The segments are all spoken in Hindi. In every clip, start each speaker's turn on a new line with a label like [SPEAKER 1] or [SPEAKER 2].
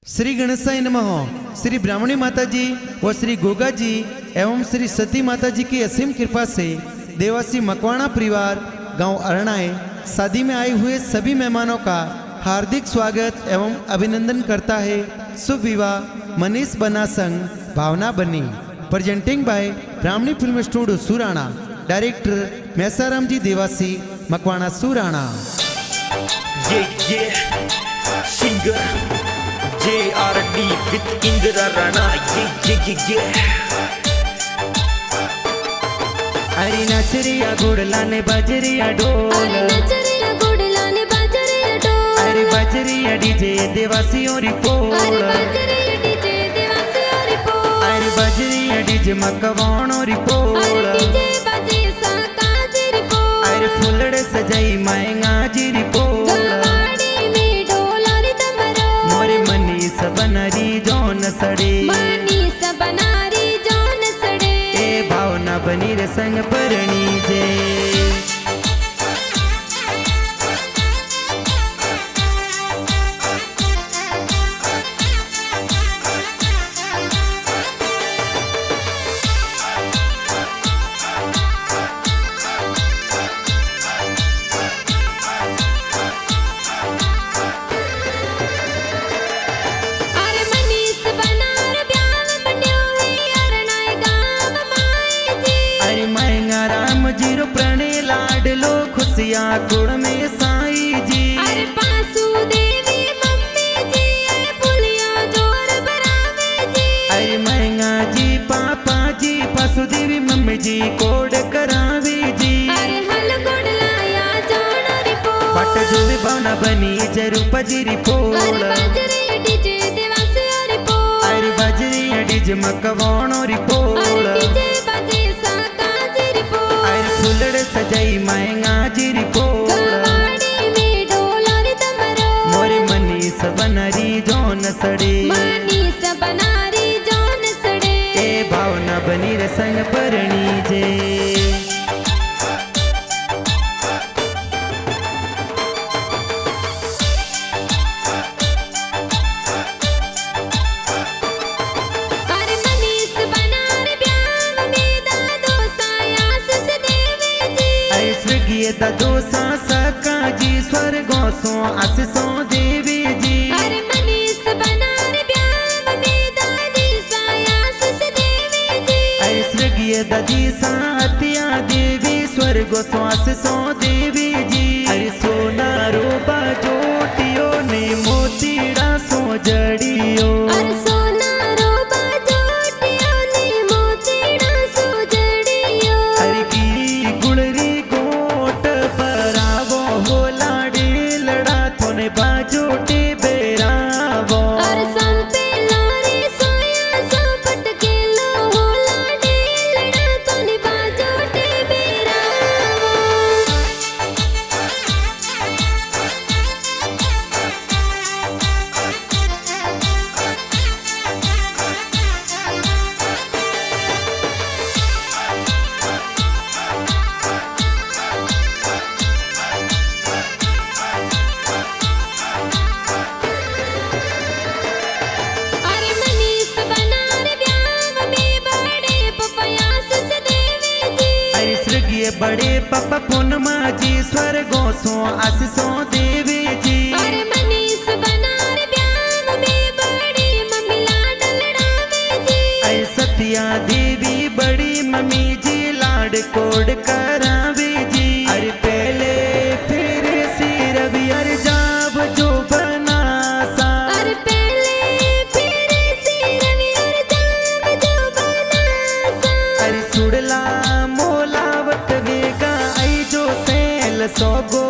[SPEAKER 1] श्री गणेशाय नमः। श्री ब्राह्मणी माता जी व श्री गोगा जी एवं श्री सती माता जी की असीम कृपा से देवासी मकवाणा परिवार गांव अरणाए शादी में आए हुए सभी मेहमानों का हार्दिक स्वागत एवं अभिनंदन करता है। शुभ विवाह मनीष बना संग भावना बनी। Presenting by Brahmani film studio Surana. Director Maisaram ji Dewasi Makwana Surana.
[SPEAKER 2] Singer JRD with Indra Rana,
[SPEAKER 1] अरे नचरिया गुड़ला ने बजरिया ढोल, अरे बजरिया डीजे देवासी और पोल, अरे बजरिया डीजे मकवाण और पोल, अरे फुलड़े सजाई माएंगा जीरी पोल, मोरे मनीष बनरी जौन सड़े, ए भावना बनी रे संग परणी जे। जीरो प्रणय लाडलो खुशियाँ गुण में साई जी,
[SPEAKER 3] अरे पासु देवी मम्मी जी, अरे पुलिया जोर बरावे जी,
[SPEAKER 1] अरे महंगा जी पापा जी पासु देवी मम्मी जी कोड करावे जी,
[SPEAKER 3] अरे हल गुड़ लाया जोन रिपो,
[SPEAKER 1] बट जो भी भावना बनी जरूर पजरी पोल,
[SPEAKER 3] अरे बजरी डीजे देवासी रिपो,
[SPEAKER 1] अरे बजरी डीजे मकवाण रिपोल,
[SPEAKER 3] अरे डीजे बजे साका रिपो,
[SPEAKER 1] अरे फुलड़ सजाई महंगा जी रिपोल,
[SPEAKER 3] गवाड़ी में ढोलर तमरो,
[SPEAKER 1] मोरे मनीष बनरी जौन सड़े,
[SPEAKER 3] मनीष बनारी जोन सड़े,
[SPEAKER 1] ए भावना बनी रे संग परणी जे।
[SPEAKER 3] अरे मनीष बनार ब्याह में दादो सायास से देवे जी,
[SPEAKER 1] अरे स्वर्गीय दादो सका जी स्वर्गों सो आशीषों देवी जी,
[SPEAKER 3] अरे मनीष बनार ब्याह में दादी सायास से देवे जी,
[SPEAKER 1] अरे स्वर्गीय दादी सातिया देवी स्वर्गों सो आशीषों देवी जी, अरे सोना रूपा जोटियो ने मोतीड़ा सो जड़ियो,
[SPEAKER 3] अरे सोना रोबा जोटियो ने मोतीड़ा सो जड़ियो,
[SPEAKER 1] अरे की गुड़री गोट परावो हो लाड़ी लड़ा थोने बाजोटे बेरावो,
[SPEAKER 3] अरे संते लारी सोया संपट के लो होला डेलड़ा तोनी बाजोटे बेरावो। अरे मनीष बनार ब्याह में बड़े पपयास से देवे जी,
[SPEAKER 1] अरे स्वर्गीय बड़े पापा पूर्णमा जी स्वर्गों सो आशीषों देवी जी,
[SPEAKER 3] अरे मनीष बनार ब्याह में बड़ी मम्मी लाडल डावे जी,
[SPEAKER 1] अरे सत्या देवी बड़ी मम्मी जी लाड कोड करावे जी, अरे पहले फिर सिर भी अरे जाब जो बनासा,
[SPEAKER 3] अरे पहले फिर सिरवी और जाम जो बनासा,
[SPEAKER 1] अरे सुड़ला मोलावत वेगा आई जो सेल सोगो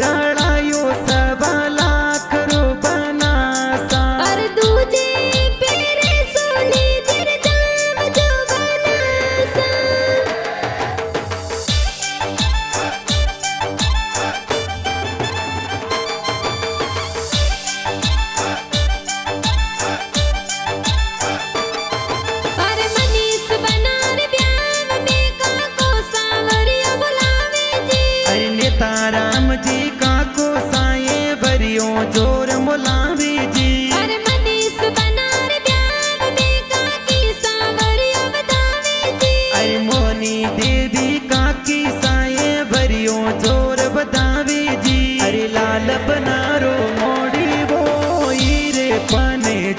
[SPEAKER 1] राड़ायो सबा लाख रो बनासा,
[SPEAKER 3] अरे दूजे फिर सोनी जिर जाम जो बनासा। अरे मनीष बनार ब्याह में काको सांवरिया बुलावे जी,
[SPEAKER 1] अरे नेता राम जी का को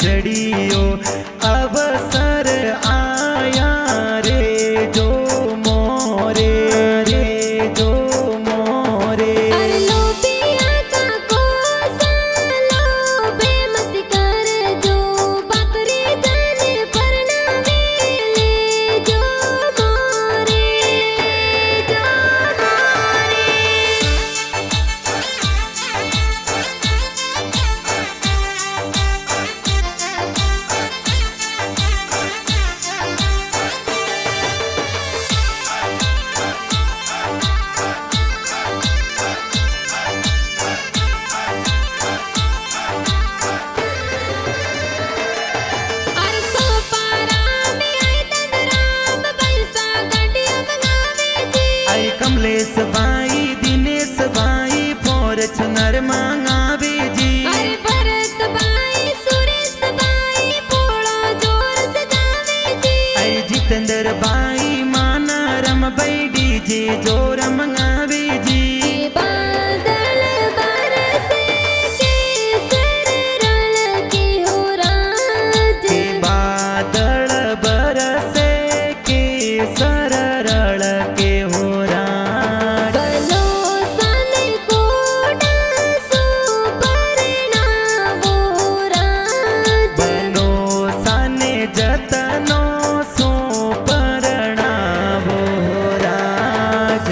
[SPEAKER 1] जड़ियो अवसर आया रे जो मोरे रे जो मोरे
[SPEAKER 3] अरे लोभिया का कोसा लोभे मत कर जो बकरी जाने पर ना मिले जो मोरे जो मोरे अरे सो पारा में आए तन राम पैसा गड्डियों मंगावे जी
[SPEAKER 1] आई कमलेश बाई दिनेश बाई फॉर्चुनर मांगावे जी
[SPEAKER 3] अरे भरत बाई सुरेश बाई पोड़ा जोर से जावे जी
[SPEAKER 1] आई जितेंद्र बाई माना रम बाई डीजे जोर मंगावे जी
[SPEAKER 3] ये बादल बरसे केसर रल के हो राज
[SPEAKER 1] के बादल बरसे के सररल के हो राज
[SPEAKER 3] बलो सन कोडा सो परना वो राज
[SPEAKER 1] बनो साने जतनो सो परणावो राज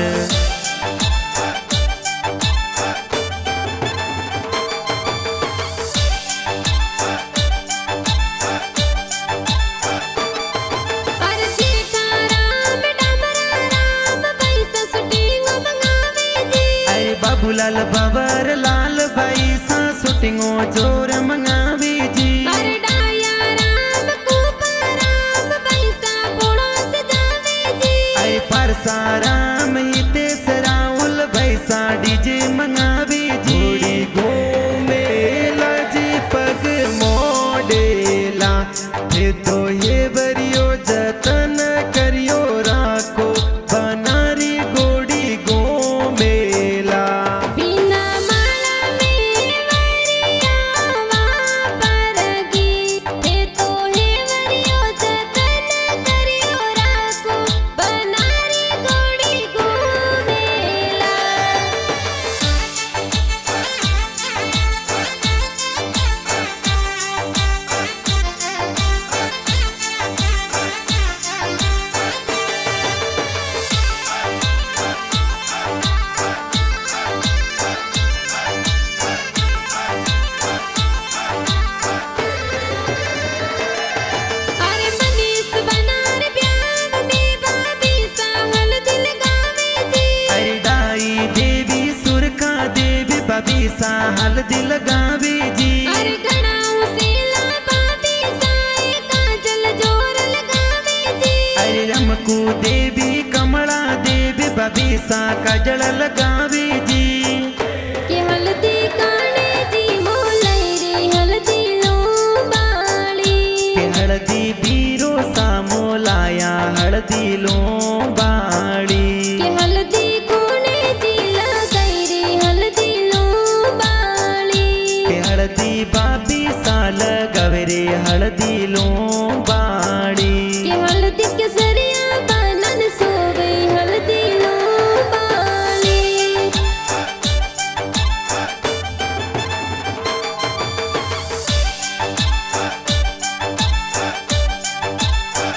[SPEAKER 3] अरे सीता राम डमरा राम पैसा शूटिंग मंगावे जी
[SPEAKER 1] अरे बाबूलाल बाबर लाल बाई सा शूटिंगो जोर मंगावे जी
[SPEAKER 3] अरे डाया राम कूपा राम पैसा पोड़ा से जावे जी
[SPEAKER 1] अरे परसाराम हितेश राहुल भैसा डीजे मंगावे जी गोमेला जी पग मोडेला फिर तो ये बरियो जतन करियो राखो बनारी गोड़ी गोमेला
[SPEAKER 3] बिना माला में वरियावा परगी हे तो हे वरियो जतन करियो राखो बनारी गोड़ी गोमेला अरे मनीष बनार ब्याह में बाबी साहल दिल गावे जी
[SPEAKER 1] अरे डाई देवी सुरखा देवी बबी सा हल दिल गावे जी
[SPEAKER 3] अरे गणाऊ सेला बाबी साए काजल जोर लगावे जी
[SPEAKER 1] अरे रमकू देवी कमला देवी बबी सा कजल लगावे जी
[SPEAKER 3] के हल्दी काने जी मोलई रे हल्दी लो बाली
[SPEAKER 1] के हळदी बीरो सा मोलाया हळदी लो बाड़ी
[SPEAKER 3] के हल्दी कोने जी लगाई रे हल्दी लो बाली
[SPEAKER 1] के हळदी बाबी सा लगावे रे हळदी लो बाड़ी
[SPEAKER 3] के हल्दी के सरिया बनन सोवे हल्दी लो बाली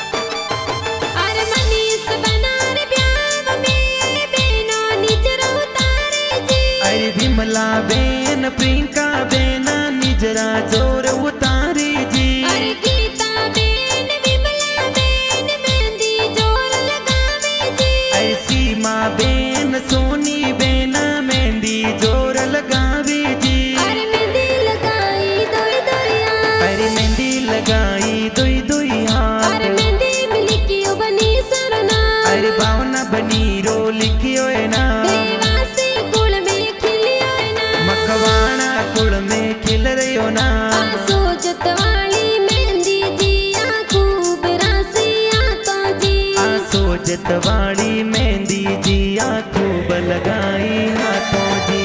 [SPEAKER 3] अरे मनीष बनार ब्याह में बेनो निजरा उतारे जी
[SPEAKER 1] अरे विमला बेन प्रियंका बेना निजरा जोर उतारी जी
[SPEAKER 3] अरे गीता बेन विमला बेन मेहंदी जोर लगावे जी
[SPEAKER 1] अरे सीमा बेन सोनी बेना मेहंदी जोर लगावे जी
[SPEAKER 3] अरे मेहंदी लगाई दोई दोया
[SPEAKER 1] अरे मेहंदी लगाई दुई दुई हाथ
[SPEAKER 3] अरे मेहंदी मिली क्यों बनी सरना
[SPEAKER 1] अरे भावना बनी रो लिखियो है ना
[SPEAKER 3] देवासी कुल में खिलियो है ना
[SPEAKER 1] मखवाना कुल में खिल रहियो ना
[SPEAKER 3] सोचत वाली मेहंदी जिया खूब रासिया तो जी
[SPEAKER 1] सोचत वाली मेहंदी जी खूब लगाई हाथों जी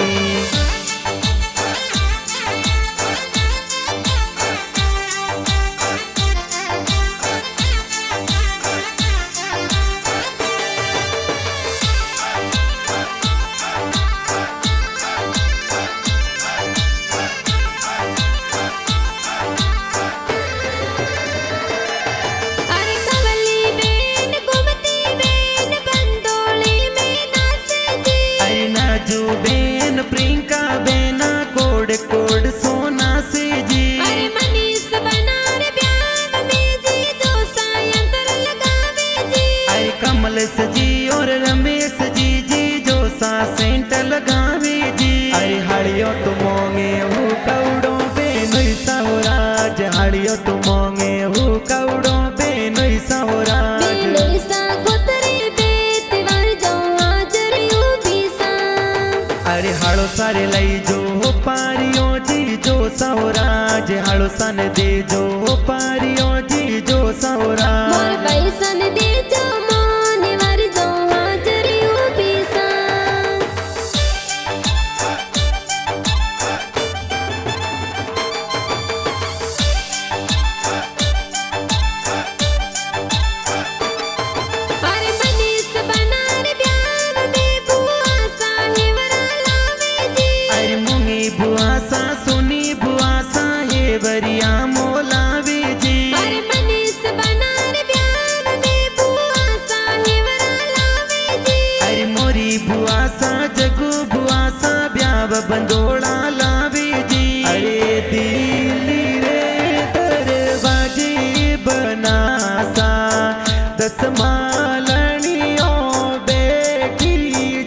[SPEAKER 1] आयो तू मोंगे हूँ कवड़ो बेनो सौराज
[SPEAKER 3] बेनैसा कोतरे बेत वर जाऊं हाजर यूं सा
[SPEAKER 1] अरे हाड़ो सारे लई जो पारियो जी जो सौराज हाड़ो सन दे जो पारियो जी जो
[SPEAKER 3] मोर
[SPEAKER 1] सौराज
[SPEAKER 3] पैसन दे जो मोने वर जाऊं हाजर यूं सा अरे मनीष बनार ब्याव में बुआ साहेबरा लावे जी
[SPEAKER 1] अरे मुंगी बुआ सा सुनी बुआ सा हे बरिया मोलावे जी
[SPEAKER 3] अरे मनीष बनार ब्याव में बुआ साहेबरा लावे जी
[SPEAKER 1] अरे मोरी बुआ सा जगू बुआ सा ब्याव बंदोड़ा लावे जी अरे दिल्ली रे दरवाजे बनासा दस मालनियों बेटी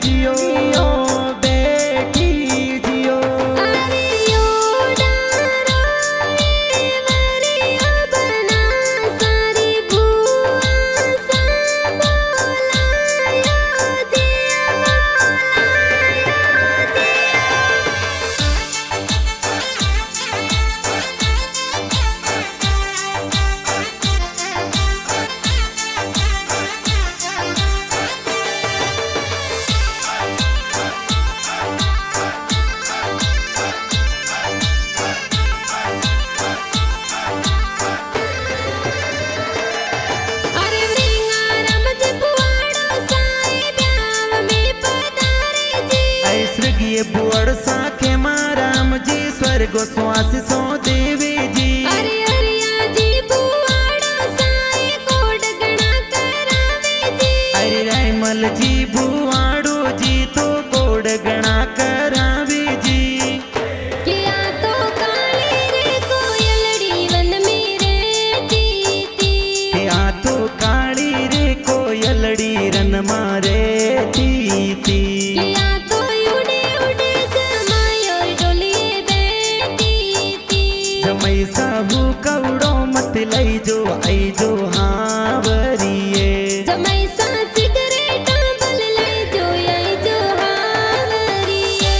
[SPEAKER 1] जियो बेटी जियो
[SPEAKER 3] अरे योडारा रे वरिया बना सारी बुआ सा बोलाया जिया अरे वृंगारम जे बुआड़ो साए ब्याव में पधारे जी
[SPEAKER 1] ऐ स्वर्गीय बुअड़ सा के माराम जी स्वर्ग श्वास सो देवी जी
[SPEAKER 3] अरे हरिया जी बुआड़ो साए कोड गणा करावे जी
[SPEAKER 1] अरे रायमल जी बुआड़ो जी तो कोड गणा करावे जी
[SPEAKER 3] किया तो काली रे कोयलड़ी वन में रहती थी
[SPEAKER 1] के आ तो काली रे कोयलड़ी रन मारे ती
[SPEAKER 3] किया तो उड़े उड़े जमायोर डोलिए बैठी थी
[SPEAKER 1] जमई साहू कवड़ो मत लई जो आई जो हावरिए
[SPEAKER 3] जमाई सा सिगरेटा बल ले जो आई जो हावरिए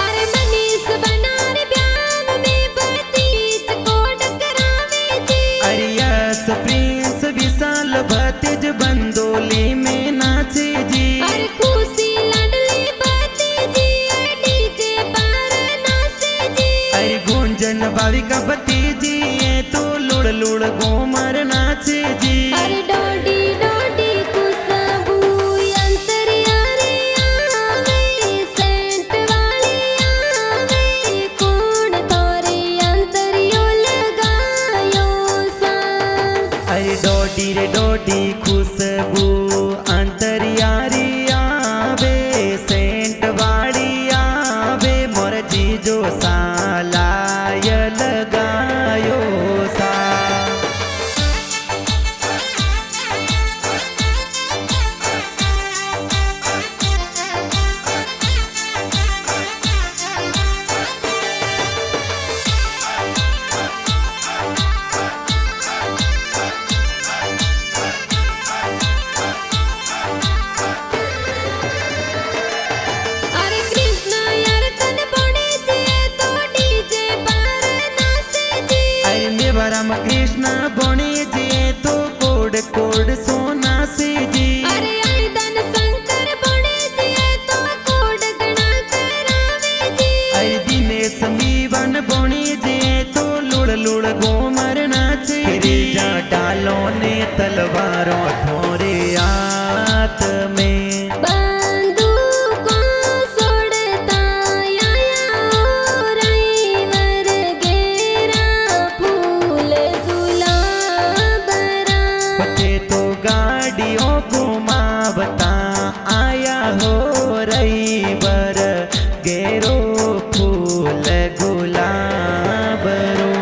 [SPEAKER 3] अरे मनीष बनार ब्याव में बतीच कोड करावे जी
[SPEAKER 1] अरे यस प्रिंस विशाल भतीज बंदोली में नाचे जी
[SPEAKER 3] अरे खुशी लाडली बाती जी डीजे पर नाचे जी
[SPEAKER 1] अरे गुंजन भाविका भतीजी ये तो लुड़ लुड़ गोमर नाचे जी
[SPEAKER 3] अरे डोडी डोडी खुशबू अंतरियारी आवे सेंट वाली आवे कौन तोरे अंतरियो लगायो सा
[SPEAKER 1] अरे डोडी रे डोडी खुशबू अंतरियारी आवे सेंट वाड़ी आवे मोर जीजो सालाय लगायो सा
[SPEAKER 3] अरे कृष्ण यार तन बने जे तो डीजे पर नाचे जी
[SPEAKER 1] अरे मेवा राम कृष्ण बने जे तो कोड कोड सोना से जी
[SPEAKER 3] अरे आईदन शंकर बने जे तो कोड गणा करावे जी
[SPEAKER 1] अरे दिनेश मीवन बने जे तो लुड़ लुड़ गोमर नाचे रे जा डालो ने तलवारों ठोरे आत में
[SPEAKER 3] बंदूकों सोड़ता आया ड्राइवर घेरा फूल गुलाबरा
[SPEAKER 1] पते तो गाड़ियों घुमावता आया हो रही बर गेरो फूल गुलाबरो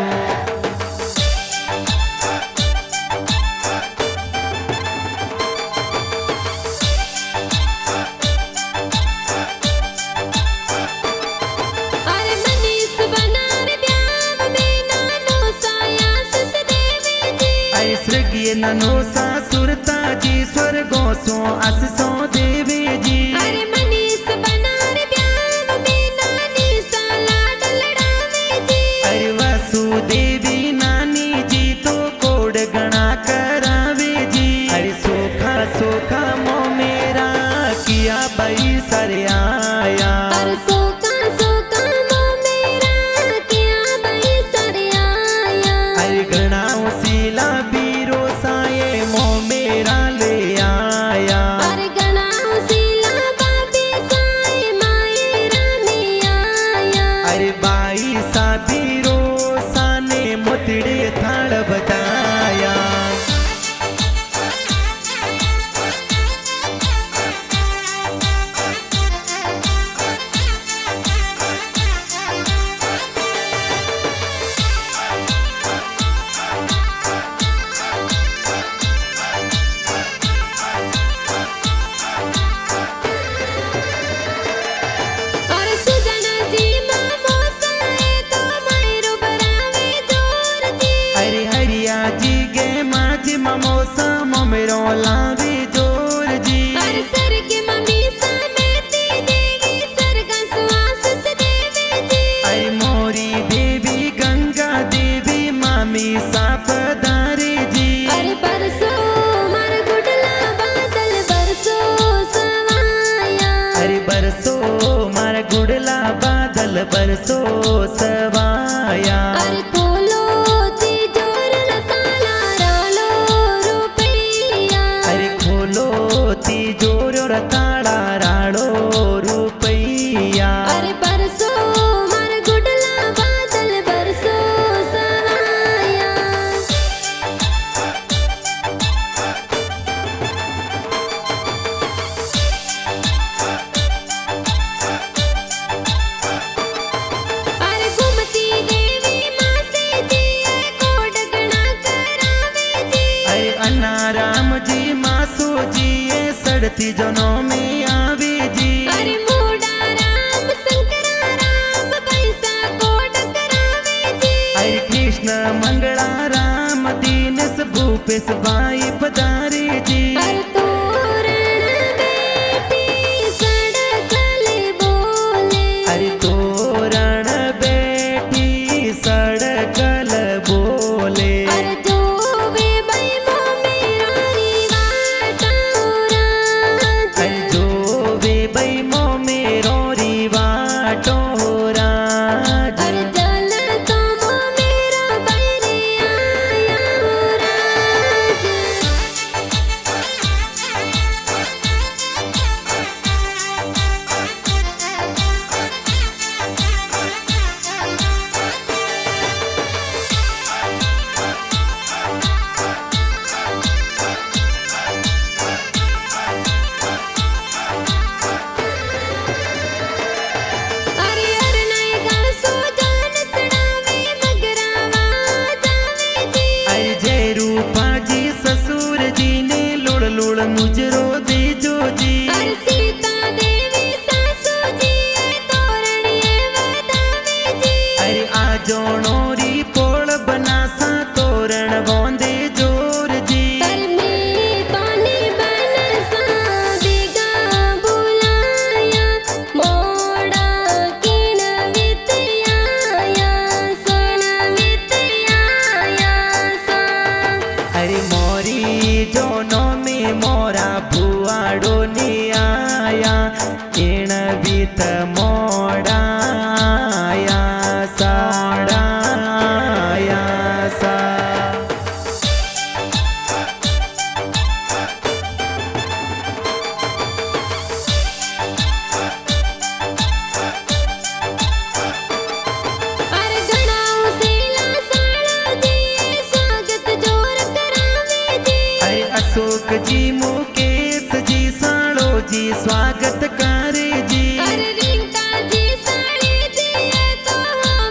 [SPEAKER 1] नैनानो सासुरता जी स्वर्गो सो आससो देवी जी
[SPEAKER 3] अरे मनीष बनार ब्याव में नानी सा लाड लड़ावे जी
[SPEAKER 1] अरे वासुदेवी नानी जी तो कोड गणा करावे जी अरे सोखा सोखा मो मेरा किया बई सरे आया
[SPEAKER 3] अरे सोका सोका मो मेरा क्या बई सरे आया
[SPEAKER 1] अरे गणाओ सीला बीरो साये मो मेरा ले आया
[SPEAKER 3] अरे गणाओ सीला बाबी साई मायरा में आया
[SPEAKER 1] अरे बाई सा बीरो साने मोतड़े थाड़ बताया
[SPEAKER 3] अरे सुजना जी मामो साए तो मायरो बरावे जोर जी
[SPEAKER 1] अरे हरिया जी गे माजी ममोसा ममेरो लावे जोर जी
[SPEAKER 3] अरे सर्ग मम्मी सामेती देवी सर्ग सुवास से देवी जी
[SPEAKER 1] अरे मोरी देवी गंगा देवी मामी सापदारे जी
[SPEAKER 3] अरे बरसो मार गुडला बादल बरसो सवाया
[SPEAKER 1] अरे बरसो मार गुड़ला बादल बरसो सवाया
[SPEAKER 3] अरे खोलो तिजोर ताला रालो रुपैया
[SPEAKER 1] अरे खोलो तिजोर ताड़ा राड़ो रुपैया
[SPEAKER 3] अरे बरसो मार गुडला बादल बरसो सवाया अरे घुमती देवी माँ से जी कोड गणा करावे जी
[SPEAKER 1] अरे अन्ना राम जी मासो जी ये सड़ती जनों में आवे जी
[SPEAKER 3] अरे मोड़ा राम शंकरा राम पैसा कोड करावे जी
[SPEAKER 1] अरे कृष्ण मंगला राम दीनस भूपेश बाई पधारे जी
[SPEAKER 3] अरे तोरण बेटी सड़कले बोले
[SPEAKER 1] अरे तोरण बेटी सड़कल बोले
[SPEAKER 3] अरे जो वे बई मो मेरा रिवाटा राज
[SPEAKER 1] अरे जो वे बई मो मेरो रिवाटो राज
[SPEAKER 3] अरे जल तो मो मेरा बैरे आया राज अरे अरे नई गाल सो जान चढ़ावे मगरावा जावे जी
[SPEAKER 1] अरे जय रूपा जी ससुर जी ने लुड़ लुड़ मुजरो दे जो जी
[SPEAKER 3] अरे सीता देवी सासू जी तोरणिए वदावे जी
[SPEAKER 1] अरे आजोणोरी पोल बनासा तोरण बोंदे जोर जी
[SPEAKER 3] तरमी तोनी बन सा दिगा बुलाया मोड़ा किन वितयाया सोना वितयाया सा
[SPEAKER 1] अरे मोरी जोनो में मोरा भुआड़ो ने आया एण बीत मोड़ा आया साड़ा आया सा
[SPEAKER 3] अरे गणाओ सेला साड़ा जी स्वागत जोर करावे जी
[SPEAKER 1] अरे अशोक जी मुकेश जी साड़ो जी स्वागत करे जी
[SPEAKER 3] अरे रिंका जी साड़ी जी तो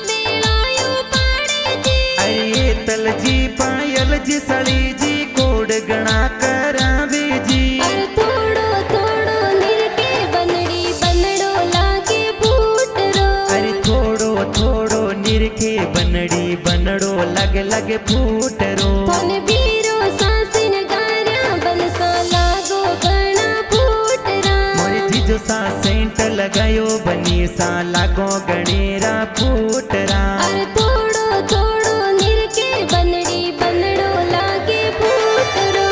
[SPEAKER 3] मेलायो पाड़े जी
[SPEAKER 1] अरे तल जी पायल जी सड़ी जी कोड गणा करावे जी
[SPEAKER 3] अरे थोड़ो थोड़ो निरके बनड़ी बनड़ो लागे बूट रो
[SPEAKER 1] अरे थोड़ो थोड़ो निरखे बनड़ी बनड़ो लग लग फूट रो
[SPEAKER 3] थोने बीरो सांसिन
[SPEAKER 1] सा सेंट लगायो बनी सा लागो गणेरा फूटरा
[SPEAKER 3] अरे थोड़ो थोड़ो निरके बनड़ी बनड़ो लागे फूटरो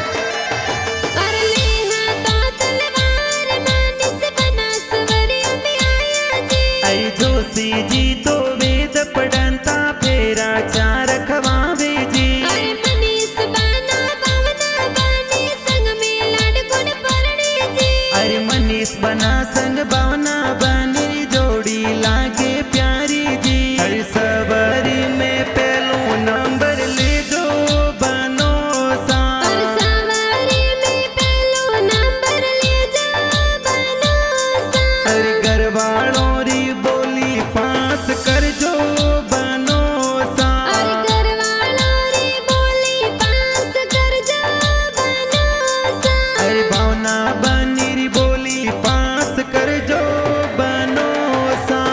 [SPEAKER 3] अरे लेहा तो तलवार मानिस बना सवरिया में आया जी
[SPEAKER 1] आई जोशी जी तो वेद पढ़ंता फेरा चार खवावे जी
[SPEAKER 3] अरे मनीष बना भावना बनी संग में लाडकुन परणी जी
[SPEAKER 1] अरे मनीष बना संग भावना बनी जोड़ी लागे प्यारी जी अरे सबरी में पहलो नंबर ले जो बनो सा
[SPEAKER 3] और सवारी में पहलो नंबर ले जा बनो सा
[SPEAKER 1] अरे घरवालों री बोली पास कर जो बनो सा
[SPEAKER 3] और घरवालों री बोली पास कर जा बनो सा
[SPEAKER 1] अरे भावना बनी री बोली पास कर जो बनो सा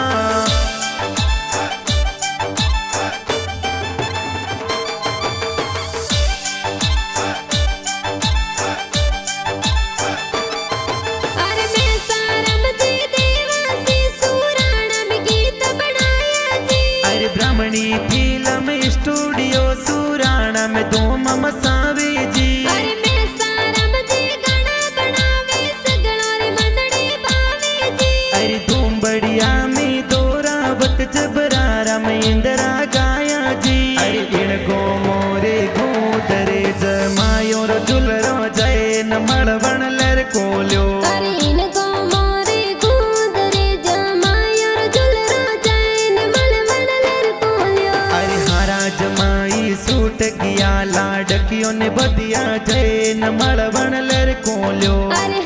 [SPEAKER 3] अरे मैं सारम जी देवासी सुराणा में गीत बनाया जी
[SPEAKER 1] अरे ब्राह्मणी फिल्म स्टूडियो सुराणा में दो मसावे जी
[SPEAKER 3] अरे मैं सारम जी गाना बनावे सगणों रे मंदड़े बावे जी
[SPEAKER 1] अरे धूम बढ़िया में दोरावत जबरारा में इंदिरा गाया जी अरे इण गो मोरे गोदरे जमायो रो जुलरो जय न मळवण लर कोल्यो
[SPEAKER 3] अरे इनको मोरे गूंदरे जमायोर जुलरो जैन मन मन लर कोल्यो
[SPEAKER 1] अरे हारा जमाई सूट गया लाडकियों ने बदिया जय न मळवण लर कोल्यो
[SPEAKER 3] अरे